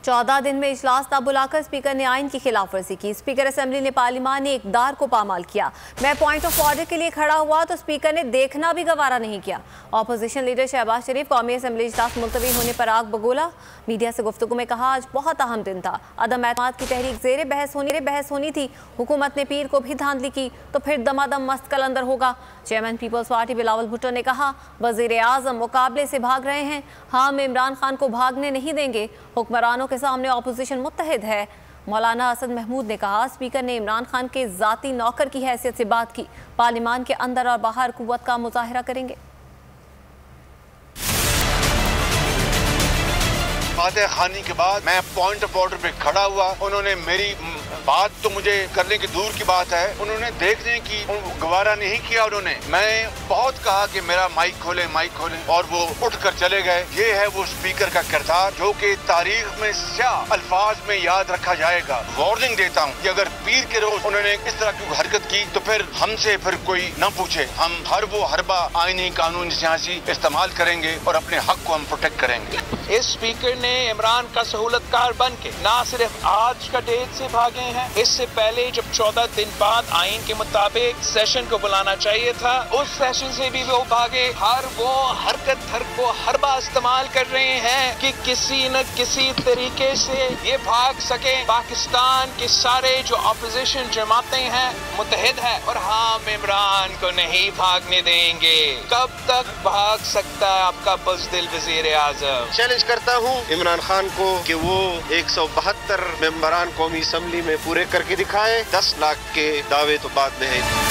14 दिन में इजलास न बुलाकर स्पीकर ने आइन की खिलाफ वर्जी की। स्पीकर असेंबली ने पार्लिमानी इक़दार को पामाल किया। मैं पॉइंट ऑफ ऑर्डर के लिए खड़ा हुआ तो स्पीकर ने देखना भी गवारा नहीं किया। अपोजिशन लीडर शहबाज शरीफ कौमी असेंबली इजलास मुलतवी होने पर आग बगोला। मीडिया से गुफ्तगू में कहा, आज बहुत अहम दिन था। अदम एतमाद की तहरीक ज़ेर बहस होनी थी। हुकूमत ने पीर को भी धांधली की तो फिर दमादम मस्त कलंदर होगा। चेयरमैन पीपल्स पार्टी बिलावल भुट्टो ने कहा, वज़ीर आज़म मुकाबले से भाग रहे हैं। हम इमरान खान को भागने नहीं देंगे। हुक्मरानों के सामने अपोजिशन मुत्तहिद है। मौलाना असद महमूद ने कहा, स्पीकर ने इमरान खान के ज़ाती नौकर की हैसियत से बात की। पार्लिमान के अंदर और बाहर कुव्वत का मुजाहिरा करेंगे। फातह खानी के बाद मैं पॉइंट ऑफ ऑर्डर पे खड़ा हुआ। उन्होंने मेरी बात तो मुझे करने की दूर की बात है, उन्होंने देखने की गवारा नहीं किया। उन्होंने मैं बहुत कहा कि मेरा माइक खोले और वो उठ कर चले गए। ये है वो स्पीकर का किरदार जो कि तारीख में स्याह अल्फाज में याद रखा जाएगा। वार्निंग देता हूँ कि अगर पीर के रोज उन्होंने इस तरह की हरकत की तो फिर हमसे फिर कोई न पूछे। हम हर वो हरबा आईनी कानून सियासी इस्तेमाल करेंगे और अपने हक को हम प्रोटेक्ट करेंगे। इस स्पीकर ने इमरान का सहूलतकार बन के ना सिर्फ आज का डेट से भागे हैं, इससे पहले जब 14 दिन बाद आइन के मुताबिक सेशन को बुलाना चाहिए था, उस सेशन से भी वो भागे। हर वो हरकत को हरबा इस्तेमाल कर रहे हैं कि किसी न किसी तरीके से ये भाग सके। पाकिस्तान के सारे जो अपोजिशन जमातें हैं मुत्तहिद है और हम इमरान को नहीं भागने देंगे। कब तक भाग सकता है आपका बुज़दिल वज़ीर आज़म? चैलेंज करता हूँ इमरान खान को कि वो 172 मेंबरान कौमी असम्बली में पूरे करके दिखाए। 10 लाख के दावे तो बाद में है।